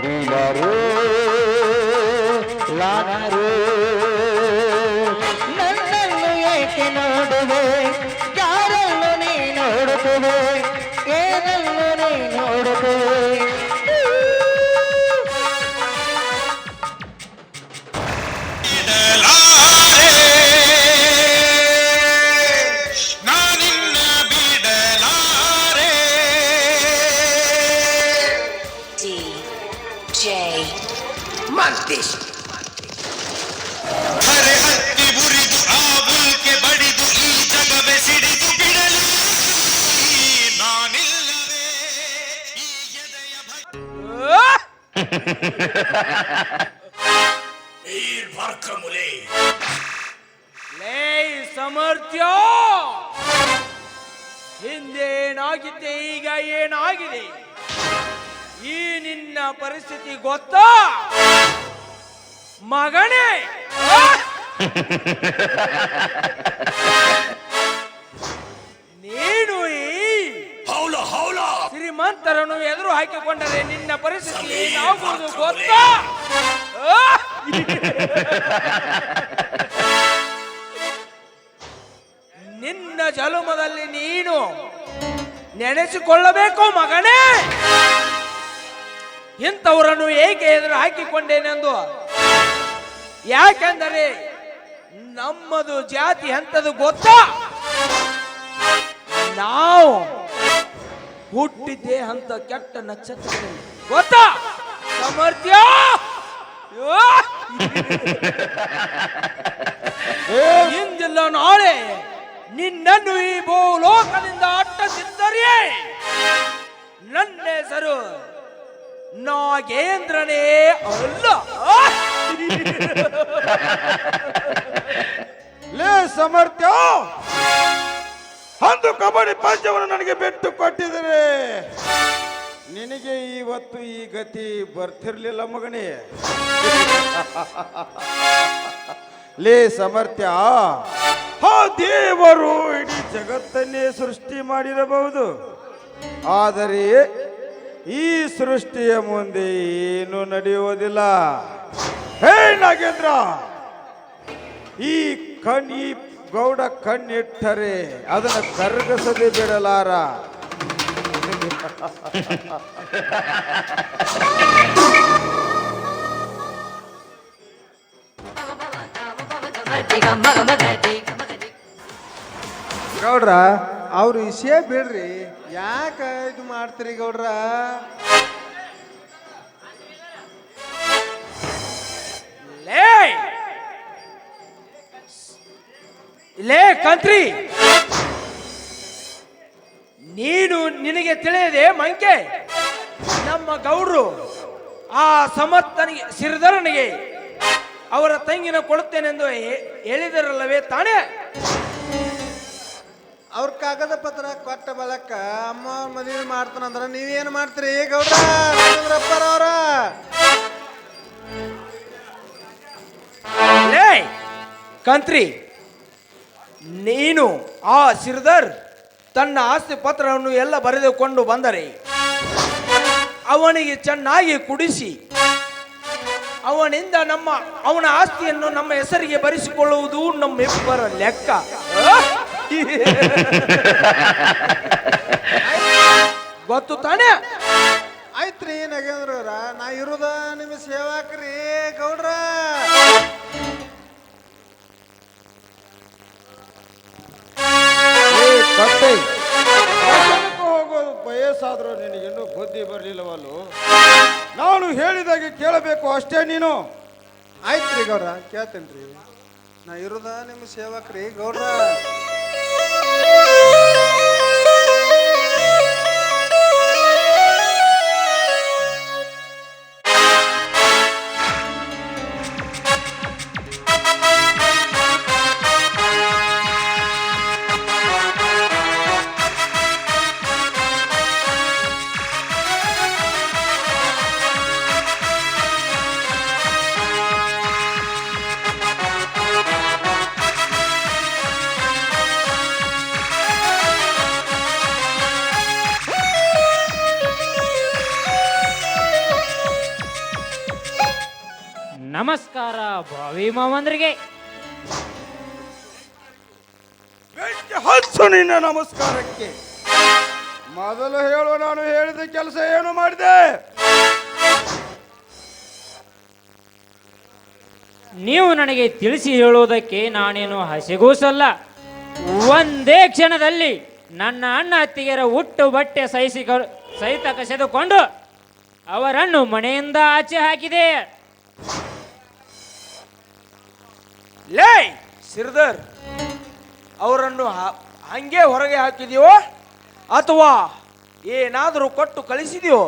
ಇಲ್ಲರು ಲಾನರು ನನ್ನನ್ನು ಏಕೆ ನೋಡುವೆ ಯಾರನ್ನು ನೀ ನೋಡುತ್ತವೆ ಏನನ್ನು ನೀ ನೋಡುತ್ತವೆ ಹರೆ ಹತ್ತಿ ಉರಿದು ಆಗುಲ್ಕೆ ಬಡಿದು ಈ ಜಗವೇ ಸಿಡಿದು ಬಿಡಲಿ ನಾನಿಲ್ಲದೆ ಈ ಎದೆಯ ಮುಲೆ ಲೇ ಸಮರ್ಥ್ಯ ಹಿಂದೇನಾಗಿದ್ದೆ ಈಗ ಏನಾಗಿದೆ ಈ ನಿನ್ನ ಪರಿಸ್ಥಿತಿ ಗೊತ್ತಾ ಮಗನೇ ನೀನು ಈ ಶ್ರೀಮಂತರನ್ನು ಎದುರು ಹಾಕಿಕೊಂಡರೆ ನಿನ್ನ ಪರಿಸ್ಥಿತಿ ಏನಾಗುವುದು ಗೊತ್ತಾ ನಿನ್ನ ಜಲಮದಲ್ಲಿ ನೀನು ನೆನೆಸಿಕೊಳ್ಳಬೇಕು ಮಗನೇ ಇಂಥವರನ್ನು ಏಕೆ ಎದುರು ಹಾಕಿಕೊಂಡೇನೆಂದು ಯಾಕೆಂದರೆ ನಮ್ಮದು ಜಾತಿ ಎಂತದು ಗೊತ್ತಾ ನಾವು ಹುಟ್ಟಿದ್ದೇ ಅಂತ ಕೆಟ್ಟ ನಕ್ಷತ್ರದಲ್ಲಿ ಗೊತ್ತಾ ಸಮರ್ಥ್ಯ ಇಂದಿಲ್ಲ ನಾಳೆ ನಿನ್ನನ್ನು ಈ ಭೂಲೋಕದಿಂದ ಅಟ್ಟಸಿದ್ದರೇ ನನ್ನ ಹೆಸರು ನಾಗೇಂದ್ರನೇ ಅಲ್ಲ ಲೇ ಸಮರ್ಥ್ಯ ಅಂದು ಕಬಡ್ಡಿ ಪಂಚವನ್ನು ನನಗೆ ಬಿಟ್ಟು ಕೊಟ್ಟಿದರೆ ನಿನಗೆ ಇವತ್ತು ಈ ಗತಿ ಬರ್ತಿರ್ಲಿಲ್ಲ ಮಗನೇ ಲೇ ಸಮರ್ಥ್ಯ ಆ ದೇವರು ಇಡೀ ಜಗತ್ತನ್ನೇ ಸೃಷ್ಟಿ ಮಾಡಿರಬಹುದು ಆದರೆ ಈ ಸೃಷ್ಟಿಯ ಮುಂದೆ ಏನು ನಡೆಯುವುದಿಲ್ಲ ಹೇ ನಾಗೇಂದ್ರ ಈ ಗೌಡ ಕಣ್ಣಿಟ್ಟರೆ ಅದನ್ನು ಕರಗಿಸದೆ ಬಿಡಲಾರ ಗೌಡ್ರ ಅವ್ರು ವಿಷಯ ಬಿಡ್ರಿ ಯಾಕ ಇದು ಮಾಡ್ತೀರಿ ಗೌಡ್ರ ಲೇ ಕಂತ್ರಿ ನೀನು ನಿನಗೆ ತಿಳಿಯದೆ ಮಂಕೆ ನಮ್ಮ ಗೌಡ್ರು ಆ ಸಮರ್ಥನಿಗೆ ಸಿರಿಧರನಿಗೆ ಅವರ ತಂಗಿನ ಕೊಡುತ್ತೇನೆಂದು ಹೇಳಿದರಲ್ಲವೇ ತಾನೇ ಅವ್ರ ಕಾಗದ ಪತ್ರ ಕೊಟ್ಟ ಬಳಕ ಅಮ್ಮ ಮದುವೆ ಮಾಡ್ತಾನಂದ್ರ ನೀವೇನು ಮಾಡ್ತೀರಿ ಗೌಡ್ರ ರಪ್ಪರವ್ರ ಲೇ ಕಂತ್ರಿ ನೀನು ಆ ಸಿರ್ದರ್ ತನ್ನ ಆಸ್ತಿ ಪತ್ರವನ್ನು ಎಲ್ಲ ಬರೆದುಕೊಂಡು ಬಂದರೆ ಅವನಿಗೆ ಚೆನ್ನಾಗಿ ಕುಡಿಸಿ ಅವನಿಂದ ಅವನ ಆಸ್ತಿಯನ್ನು ನಮ್ಮ ಹೆಸರಿಗೆ ಬರೆಸಿಕೊಳ್ಳುವುದು ನಮ್ಮಿಬ್ಬರ ಲೆಕ್ಕ ಗೊತ್ತು ತಾನೇ ಆಯ್ತ್ರಿ ನಗೇಂದ್ರವ್ರ ನಾ ಇರುದ ನಿಮ್ಮ ಸೇವಾಕ್ರಿ ಗೌಡ್ರ ಹೋಗೋದು ವಯಸ್ಸಾದ್ರೂ ನಿನಗಿನ್ನೂ ಬುದ್ಧಿ ಬರಲಿಲ್ಲವಲ್ಲು ನಾನು ಹೇಳಿದಾಗೆ ಕೇಳಬೇಕು ಅಷ್ಟೇ ನೀನು ಆಯ್ತ್ರಿ ಗೌಡ್ರ ಕೇಳ್ತೇನ್ರಿ ನಾ ಇರುದ ನಿಮ್ಮ ಸೇವಕ್ರಿ ಗೌಡ್ರ ನಮಸ್ಕಾರ ಭಾವಿ ಮಾವಂದ್ರಿಗೆ. ಬೆಂಕಿ ಹಚ್ಚು ನಿನ್ನ ನಮಸ್ಕಾರಕ್ಕೆ. ಮೊದಲು ಹೇಳು, ನಾನು ಹೇಳಿದ ಕೆಲಸ ಏನು ಮಾಡಿದೆ? ನೀವು ನನಗೆ ತಿಳಿಸಿ ಹೇಳುವುದಕ್ಕೆ ನಾನೇನು ಹಸಿಗೂಸಲ್ಲ. ಒಂದೇ ಕ್ಷಣದಲ್ಲಿ ನನ್ನ ಅಣ್ಣ ಅತ್ತಿಗೆಯರ ಹುಟ್ಟು ಬಟ್ಟೆ ಸಹಿತ ಕಸೆದುಕೊಂಡು ಅವರನ್ನು ಮನೆಯಿಂದ ಆಚೆ ಹಾಕಿದೆ. ಲೇ ಸಿರ್ದರ್, ಅವರನ್ನು ಹಂಗೆ ಹೊರಗೆ ಹಾಕಿದೆಯೋ ಅಥವಾ ಏನಾದರೂ ಕೊಟ್ಟು ಕಳಿಸಿದೆಯೋ?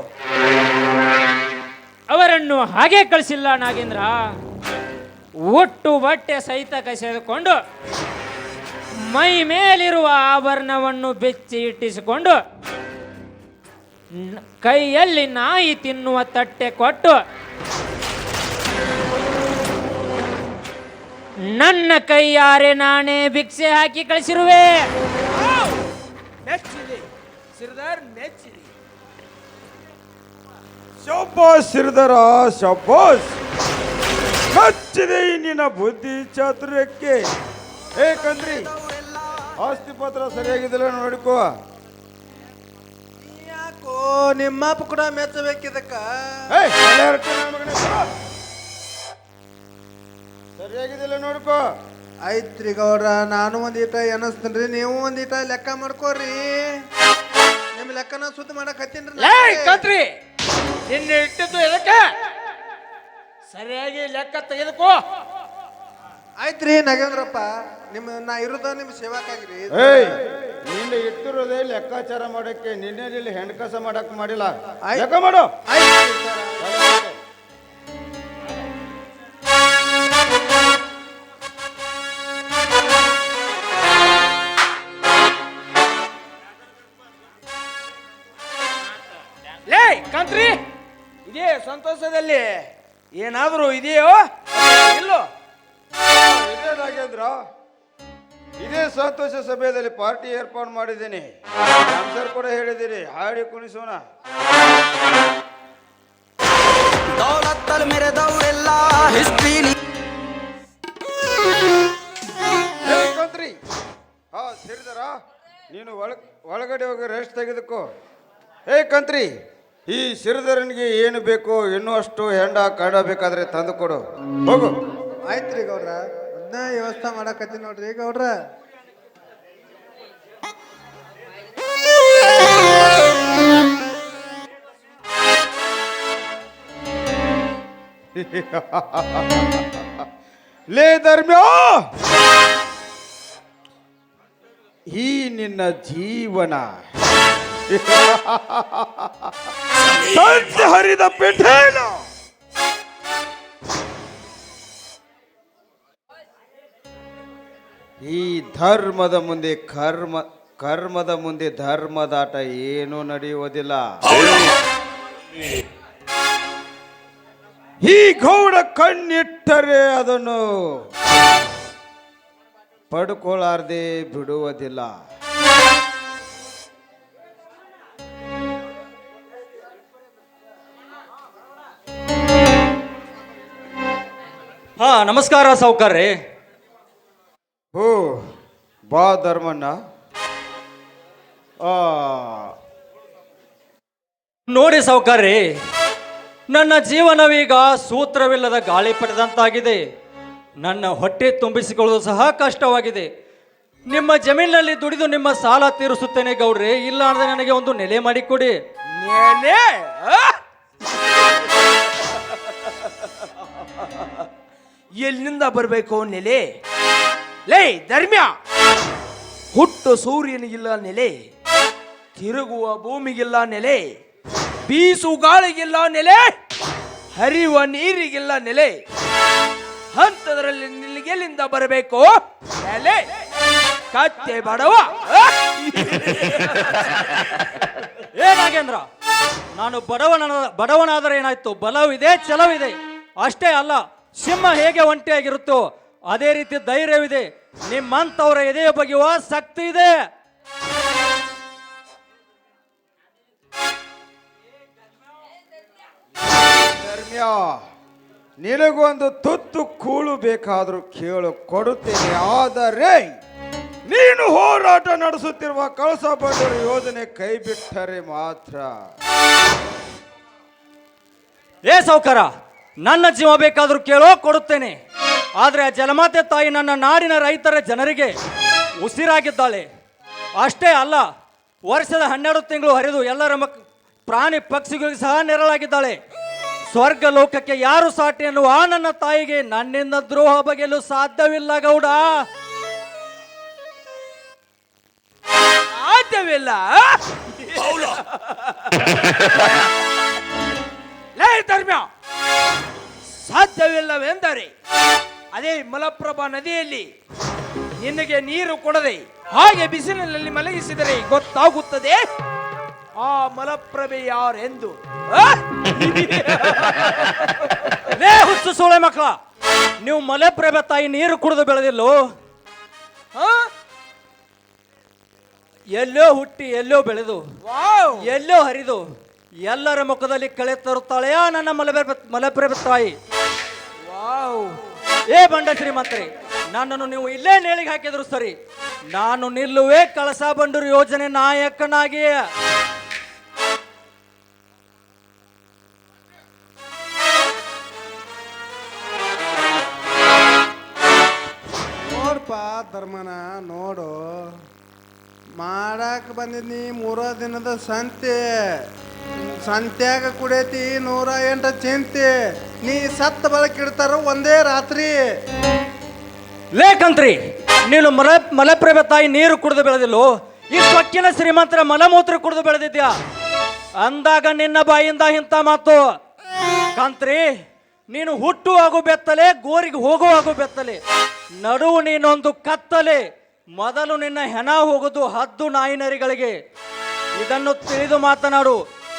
ಅವರನ್ನು ಹಾಗೆ ಕಳಿಸಿಲ್ಲ ನಾಗೇಂದ್ರ. ಹುಟ್ಟು ಬಟ್ಟೆ ಸಹಿತ ಕಸೆದುಕೊಂಡು ಮೈ ಮೇಲಿರುವ ಆಭರಣವನ್ನು ಬೆಚ್ಚಿ ಇಟ್ಟಿಸಿಕೊಂಡು ಕೈಯಲ್ಲಿ ನಾಯಿ ತಿನ್ನುವ ತಟ್ಟೆ ಕೊಟ್ಟು ನನ್ನ ಕೈಯಾರೆ ನಾನೇ ಭಿಕ್ಷೆ ಹಾಕಿ ಕಳಿಸಿರುವೆ. ಮೆಚ್ಚಿದೆ ಸಿರ್ದಾರ್, ಮೆಚ್ಚಿದೆ. ಶಬ್ಬಾಸ್ ಸಿರ್ದರ, ಶಬ್ಬಾಸ್. ಮೆಚ್ಚಿದೆ ನಿನ್ನ ಬುದ್ಧಿ ಚಾತುರ್ಯಕ್ಕೆ. ಏಕಂದ್ರಿ ಆಸ್ತಿ ಪತ್ರ ಸರಿಯಾಗಿದ್ದಿಲ್ಲ ನೋಡಿಕೋ. ಯಾಕೋ ನಿಮ್ಮ ಅಪ್ಪ ಕೂಡ ಮೆಚ್ಚಬೇಕಿದಕ್ಕ? ಸರಿಯಾಗಿದ್ದಿಲ್ಲ ನೋಡ್ಕೋ. ಆಯ್ತ್ರಿ ಗೌಡ್ರ, ನಾನು ಒಂದೀಟ ಎನಸ್ತೇನ್ರಿ, ನೀವು ಒಂದೀಟ ಲೆಕ್ಕ ಮಾಡ್ಕೋರಿ. ನಿಮ್ ಲೆಕ್ಕನ ಸುದ್ದಿ ಮಾಡಕ್ ಹತ್ತೀನ್ರಿ. ಕಂತ್ರಿ, ನಿನ್ನೆ ಇಟ್ಟಿದ್ದು ಎದಕ್ಕೆ? ಸರಿಯಾಗಿ ಲೆಕ್ಕ ತೆಗೆದುಕೋ. ಆಯ್ತ್ರಿ ನಾಗೇಂದ್ರಪ್ಪ, ನಾ ಇರೋದ ನಿಮ್ ಸೇವಾಕಾಗ್ರಿ. ಏಯ್, ನಿನ್ನ ಇಟ್ಟಿರೋದೇ ಲೆಕ್ಕಾಚಾರ ಮಾಡಕ್ಕೆ, ನಿನ್ನೆ ಇಲ್ಲಿ ಹೆಣ್ಕಸ ಮಾಡಕ್ ಮಾಡಿಲ್ಲ. ಲೆಕ್ಕ ಮಾಡು. ಆಯ್ತ್ರಿ ಸರ್. ಲೇ ಕಂತ್ರಿ, ಇದೇ ಸಂತೋಷದಲ್ಲಿ ಏನಾದರೂ ಇದೆಯೋ ಇಲ್ಲೋ? ಇದೇ ನಾಗೇಂದ್ರ, ಇದೇ ಸಂತೋಷ ಸಭೆಯಲ್ಲಿ ಪಾರ್ಟಿ ಏರ್ಪಾಡು ಮಾಡಿದ್ದೀನಿ. ಸರ್ ಕೂಡ ಹೇಳಿದ್ದೀರಿ, ಹಾಡಿ ಕುಣಿಸೋಣ. ದೌಲತ್ತಲ್ಲಿ ಮೆರೆದವರೆಲ್ಲ ಹಿಸ್ಟ್ರಿಲಿ. ಕಂತ್ರಿ, ಹಾ ಸೇರಿದಾರ, ನೀನು ಒಳಗಡೆ ಹೋಗಿ ರೆಸ್ಟ್ ತೆಗೆದುಕೋ. ಹೇ ಕಂತ್ರಿ, ಈ ಸಿರಿಧರನಿಗೆ ಏನು ಬೇಕು ಇನ್ನೂ ಅಷ್ಟು ಹೆಂಡ ಕಂಡ ಬೇಕಾದ್ರೆ ತಂದು ಕೊಡು, ಹೋಗು. ಆಯ್ತ್ರಿ ಗೌಡ್ರ, ಅದನ್ನ ವ್ಯವಸ್ಥೆ ಮಾಡಕತ್ತೀನಿ ನೋಡ್ರಿ ಗೌಡ್ರ. ಲೇ ಧರ್ಮ್ಯ, ಈ ನಿನ್ನ ಜೀವನ ಸಂಜೆ ಹರಿದ ಪೆಟ್ಟೇನು. ಈ ಧರ್ಮದ ಮುಂದೆ ಕರ್ಮದ ಮುಂದೆ ಧರ್ಮದಾಟ ಏನೂ ನಡೆಯುವುದಿಲ್ಲ. ಈ ಗೌಡ ಕಣ್ಣಿಟ್ಟರೆ ಅದನ್ನು ಪಡ್ಕೊಳ್ಳಾರ್ದೆ ಬಿಡುವುದಿಲ್ಲ. ಹಾ, ನಮಸ್ಕಾರ ಸಾವುಕಾರ್ರೆ. ಓ ಬಾ ಧರ್ಮಣ್ಣ. ನೋಡಿ ಸಾವುಕಾರ್ರೆ, ನನ್ನ ಜೀವನವೀಗ ಸೂತ್ರವಿಲ್ಲದ ಗಾಳಿ ಪಡೆದಂತಾಗಿದೆ. ನನ್ನ ಹೊಟ್ಟೆ ತುಂಬಿಸಿಕೊಳ್ಳುವುದು ಸಹ ಕಷ್ಟವಾಗಿದೆ. ನಿಮ್ಮ ಜಮೀನಿನಲ್ಲಿ ದುಡಿದು ನಿಮ್ಮ ಸಾಲ ತೀರಿಸುತ್ತೇನೆ ಗೌಡ್ರೆ, ಇಲ್ಲ ಅಂದ್ರೆ ನನಗೆ ಒಂದು ನೆಲೆ ಮಾಡಿಕೊಡಿ. ನೆಲೆ? ಎಲ್ಲಿಂದ ಬರಬೇಕು ನೆಲೆ? ಲೇ ಧರ್ಮ್ಯ, ಹುಟ್ಟು ಸೂರ್ಯನಿಗಿಲ್ಲ ನೆಲೆ, ತಿರುಗುವ ಭೂಮಿಗಿಲ್ಲ ನೆಲೆ, ಬೀಸು ಗಾಳಿಗಿಲ್ಲ ನೆಲೆ, ಹರಿಯುವ ನೀರಿಗಿಲ್ಲ ನೆಲೆ. ಹಂತದರಲ್ಲಿ ನಿಲ್ಲಿಗೆಲ್ಲಿಂದ ಬರಬೇಕು ನೆಲೆ? ಕತ್ತೆ ಬಡವ. ಏನಾಗೇಂದ್ರ, ನಾನು ಬಡವನಾದರೆ ಏನಾಯ್ತು? ಬಲವಿದೆ, ಛಲವಿದೆ. ಅಷ್ಟೇ ಅಲ್ಲ, ಸಿಂಹ ಹೇಗೆ ಒಂಟಿಯಾಗಿರುತ್ತೋ ಅದೇ ರೀತಿ ಧೈರ್ಯವಿದೆ. ನಿಮ್ಮಂತವರ ಎದೆಯ ಬಗೆಯುವ ಶಕ್ತಿ ಇದೆ. ಧರ್ಮ್ಯ, ನಿನಗೊಂದು ತುತ್ತು ಕೂಳು ಬೇಕಾದರೂ ಕೇಳು ಕೊಡುತ್ತೇನೆ. ಆದರೆ ನೀನು ಹೋರಾಟ ನಡೆಸುತ್ತಿರುವ ಕಳಸಾ ಬಂಡೂರಿ ಯೋಜನೆ ಕೈ ಬಿಟ್ಟರೆ ಮಾತ್ರ. ಏ ಸಾವುಕಾರ, ನನ್ನ ಜೀವ ಬೇಕಾದರೂ ಕೇಳೋ ಕೊಡುತ್ತೇನೆ. ಆದರೆ ಆ ಜಲಮಾತೆ ತಾಯಿ ನನ್ನ ನಾಡಿನ ರೈತರ ಜನರಿಗೆ ಉಸಿರಾಗಿದ್ದಾಳೆ. ಅಷ್ಟೇ ಅಲ್ಲ, ವರ್ಷದ 12 ತಿಂಗಳು ಹರಿದು ಎಲ್ಲರ ಪ್ರಾಣಿ ಪಕ್ಷಿಗಳಿಗೆ ಸಹ ನೆರಳಾಗಿದ್ದಾಳೆ. ಸ್ವರ್ಗ ಲೋಕಕ್ಕೆ ಯಾರು ಸಾಟಿ ಎನ್ನುವ ನನ್ನ ತಾಯಿಗೆ ನನ್ನಿಂದ ದ್ರೋಹ ಬಗೆಯಲು ಸಾಧ್ಯವಿಲ್ಲ ಗೌಡ, ಸಾಧ್ಯವಿಲ್ಲ. ಲೇ ಧರ್ಮ್ಯ, ಸಾಧ್ಯವಿಲ್ಲವೆಂದರೆ ಅದೇ ಮಲಪ್ರಭಾ ನದಿಯಲ್ಲಿ ನಿನಗೆ ನೀರು ಕೊಡದೆ ಹಾಗೆ ಬಿಸಿಲಿನಲ್ಲಿ ಮಲಗಿಸಿದರೆ ಗೊತ್ತಾಗುತ್ತದೆ ಆ ಮಲಪ್ರಭೆ ಯಾರೆಂದು. ಲೇ ಹುಚ್ಚು ಸೋಳೆ ಮಕ್ಕಳ, ನೀವು ಮಲೆಪ್ರಭೆ ತಾಯಿ ನೀರು ಕುಡಿದು ಬೆಳೆದಿಲ್ಲೋ? ಎಲ್ಲೋ ಹುಟ್ಟಿ ಎಲ್ಲೋ ಬೆಳೆದು ಎಲ್ಲೋ ಹರಿದು ಎಲ್ಲರ ಮುಖದಲ್ಲಿ ಕಳೆ ತರುತ್ತಾಳೆಯಾ ನನ್ನ ಮಲೆಪ್ರಭೆ ತಾಯಿ. ಏ ಬಂಡ ಶ್ರೀಮಂತರಿ, ನನ್ನನ್ನು ನೀವು ಇಲ್ಲೇ ನೇಳಿಗೆ ಹಾಕಿದ್ರು ಸರಿ, ನಾನು ನಿಲ್ಲುವೆ ಕಳಸಾ ಬಂಡೂರಿ ಯೋಜನೆ ನಾಯಕನಾಗಿ. ನೋಡ್ಪ ಧರ್ಮನ ನೋಡು, ಮಾಡಾಕ ಬಂದಿದ್ನಿ 3 ದಿನದ ಸಂತ್ಯಾಗ ಕುಡಿಯತಿ 108 ಚಿಂತೆ. ನೀ ಸತ್ತ ಬಳಕ ಇಡ್ತಾರ ಒಂದೇ ರಾತ್ರಿ. ಲೇಖಂತ್ರಿ, ನೀನು ಮಲೆಪ್ರಭೆ ತಾಯಿ ನೀರು ಕುಡಿದು ಬೆಳೆದಿಲ್ಲೋ? ಈ ಸೊಕ್ಕಿನ ಶ್ರೀಮಂತರ ಮಲಮೂತ್ರ ಕುಡಿದು ಬೆಳೆದಿದ್ಯಾ ಅಂದಾಗ ನಿನ್ನ ಬಾಯಿಂದ ಇಂಥ ಮಾತು. ಕಾಂತ್ರಿ, ನೀನು ಹುಟ್ಟುವಾಗೂ ಬೆತ್ತಲೆ, ಗೋರಿಗೆ ಹೋಗುವಾಗೂ ಬೆತ್ತಲೆ, ನಡುವು ನೀನೊಂದು ಕತ್ತಲೆ. ಮೊದಲು ನಿನ್ನ ಹೆಣ ಹೋಗುದು ಹದ್ದು ನಾಯಿನರಿಗಳಿಗೆ. ಇದನ್ನು ತಿಳಿದು ಮಾತನಾಡು.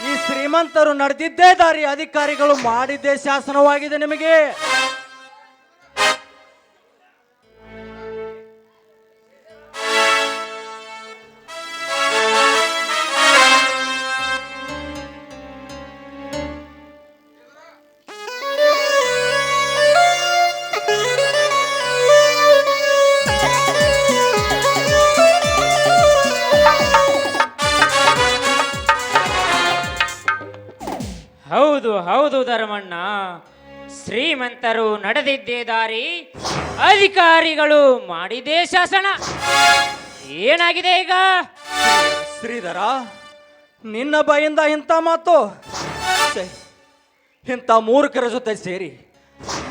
ಈ ಶ್ರೀಮಂತರು ನಡೆದಿದ್ದೇ ದಾರಿ, ಅಧಿಕಾರಿಗಳು ಮಾಡಿದ್ದೇ ಶಾಸನವಾಗಿದೆ ನಿಮಗೆ. ಹೌದು ಹೌದು ಧರ್ಮಣ್ಣ, ಶ್ರೀಮಂತರು ನಡೆದಿದ್ದೇ ದಾರಿ, ಅಧಿಕಾರಿಗಳು ಮಾಡಿದೇ ಶಾಸನ. ಏನಾಗಿದೆ ಈಗ? ಶ್ರೀಧರ, ನಿನ್ನ ಬಾಯಿಂದ ಇಂಥ ಮಾತು? ಇಂಥ ಮೂರ್ಖರ ಜೊತೆ ಸೇರಿ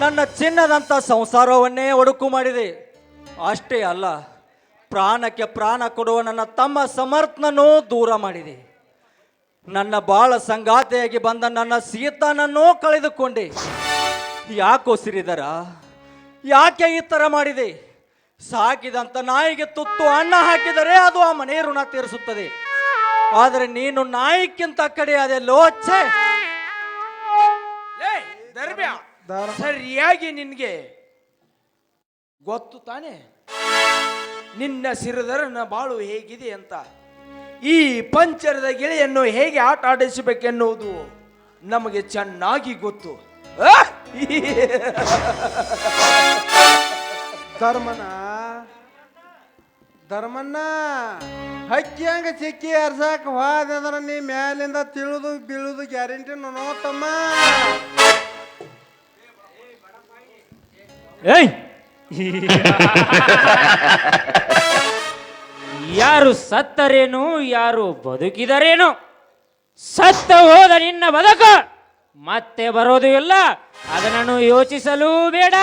ನನ್ನ ಚಿನ್ನದಂಥ ಸಂಸಾರವನ್ನೇ ಒಡುಕು ಮಾಡಿದೆ. ಅಷ್ಟೇ ಅಲ್ಲ, ಪ್ರಾಣಕ್ಕೆ ಪ್ರಾಣ ಕೊಡುವ ನನ್ನ ತಮ್ಮ ಸಮರ್ಥನನ್ನು ದೂರ ಮಾಡಿದೆ. ನನ್ನ ಬಾಳ ಸಂಗಾತಿಯಾಗಿ ಬಂದ ನನ್ನ ಸೀತಾನನ್ನೂ ಕಳೆದುಕೊಂಡೆ. ಯಾಕೋ ಶ್ರೀಧರ, ಯಾಕೆ ಈ ಥರ ಮಾಡಿದೆ? ಸಾಕಿದಂಥ ನಾಯಿಗೆ ತುತ್ತು ಅನ್ನ ಹಾಕಿದರೆ ಅದು ಆ ಮನೆ ಋಣ ತೀರಿಸುತ್ತದೆ. ಆದರೆ ನೀನು ನಾಯಿಕ್ಕಿಂತ ಕಡೆಯಾದೆಲ್ಲೋ. ಛೇ, ಧರ್ಮ್ಯ, ಸರಿಯಾಗಿ ನಿನ್ಗೆ ಗೊತ್ತು ತಾನೆ ನಿನ್ನ ಸಿರಿಧರನ ಬಾಳು ಹೇಗಿದೆ ಅಂತ. ಈ ಪಂಚರದ ಗಿಳಿಯನ್ನು ಹೇಗೆ ಆಟ ಆಡಿಸಬೇಕೆನ್ನುವುದು ನಮಗೆ ಚೆನ್ನಾಗಿ ಗೊತ್ತು. ಧರ್ಮಣ್ಣ, ಹಕ್ಕಿಯಂಗ ಚಿಕ್ಕಿ ಅರ್ಸಾಕ ಹೋದಂದ್ರ ನೀ ಮ್ಯಾಲಿಂದ ತಿಳಿದು ಬೀಳುದು ಗ್ಯಾರಂಟಿ ನೋತಮ್ಮ. ಏಯ್, ಯಾರು ಸತ್ತರೇನು, ಯಾರು ಬದುಕಿದರೇನು? ಸತ್ತ ಹೋದ ನಿನ್ನ ಬದುಕು ಮತ್ತೆ ಬರೋದು ಇಲ್ಲ, ಅದನ್ನು ಯೋಚಿಸಲೂ ಬೇಡ.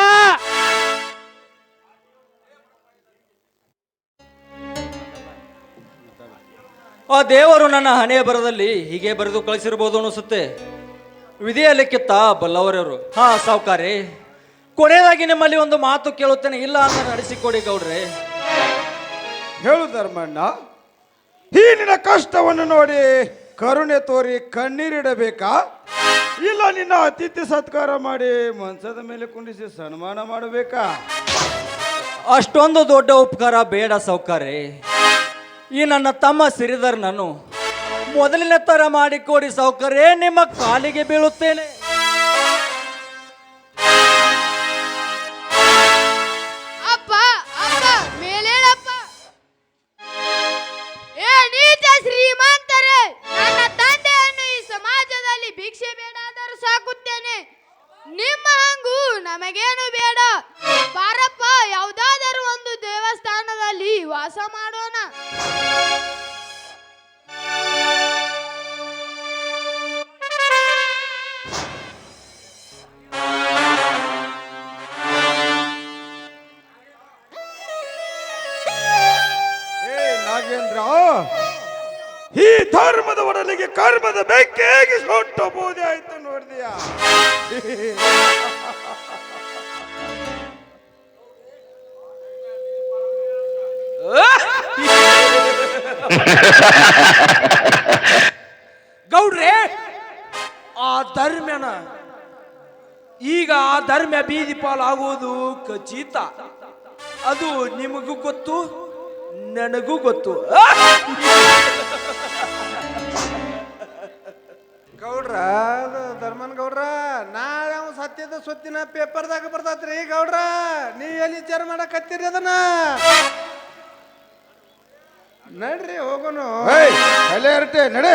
ಆ ದೇವರು ನನ್ನ ಹಣೆಯ ಬರದಲ್ಲಿ ಹೀಗೆ ಬರೆದು ಕಳಿಸಿರ್ಬೋದು ಅನಿಸುತ್ತೆ. ವಿಧಿಯಲ್ಲಿ ಕಿತ್ತ ಬಲ್ಲವರವರು. ಹಾ ಸಾವುಕಾರಿ, ಕೊನೆಯದಾಗಿ ನಿಮ್ಮಲ್ಲಿ ಒಂದು ಮಾತು ಕೇಳುತ್ತೇನೆ, ಇಲ್ಲ ಅಂತ ನಡೆಸಿಕೊಡಿ ಗೌಡ್ರೆ. ಹೇಳು ಧರ್ಮಣ್ಣ, ಈ ನಿನ್ನ ಕಷ್ಟವನ್ನು ನೋಡಿ ಕರುಣೆ ತೋರಿ ಕಣ್ಣೀರಿಡಬೇಕಾ? ಇಲ್ಲ ನಿನ್ನ ಅತಿಥಿ ಸತ್ಕಾರ ಮಾಡಿ ಮಂಚದ ಮೇಲೆ ಕುಂಡಿಸಿ ಸನ್ಮಾನ ಮಾಡಬೇಕಾ? ಅಷ್ಟೊಂದು ದೊಡ್ಡ ಉಪಕಾರ ಬೇಡ ಸಾವುಕಾರಿ. ಈ ನನ್ನ ತಮ್ಮ ಶ್ರೀಧರ್ ನಾನು ಮೊದಲಿನ ತರ ಮಾಡಿಕೊಡಿ ಸಾವುಕಾರೇ, ನಿಮ್ಮ ಕಾಲಿಗೆ ಬೀಳುತ್ತೇನೆ. ಸಾಕುತ್ತೇನೆ. ನಿಮ್ಮ ಹಂಗು ನಮಗೇನು ಬೇಡ. ಬಾರಪ್ಪ, ಯಾವುದಾದರೂ ಒಂದು ದೇವಸ್ಥಾನದಲ್ಲಿ ವಾಸ ಮಾಡೋಣ. ನಾಗೇಂದ್ರ, ಈ ಧರ್ಮದ ಒಡಲಿಗೆ ಕರ್ಮದ ಬೆಂಕಿ ಹೇಗೆ ಸೊಟ್ಟು ಬೂದಿ ಆಯ್ತು ನೋಡಿದೆಯಾ? ಗೌಡ್ರೆ, ಆ ಧರ್ಮನ ಈಗ ಆ ಧರ್ಮ ಬೀದಿ ಪಾಲಾಗುವುದು ಖಚಿತ. ಅದು ನಿಮಗೂ ಗೊತ್ತು, ನನಗೂ ಗೊತ್ತು. ಗೌಡ್ರ, ಅದು ಧರ್ಮನ್ ಗೌಡ್ರ, ನಾಳೆ ಅವ ಸತ್ಯದ ಸುತ್ತಿನ ಪೇಪರ್ದಾಗ ಬರ್ತೈತ್ರಿ ಗೌಡ್ರ. ನೀ ಎಲ್ಲಿ ವಿಚಾರ ಮಾಡಕತ್ತೀರಿ ಅದನ್ನ? ನಡ್ರಿ ಹೋಗೋನು. ಅಲ್ಲೇ ಇರಟ್ಟೆ ನಡೆ.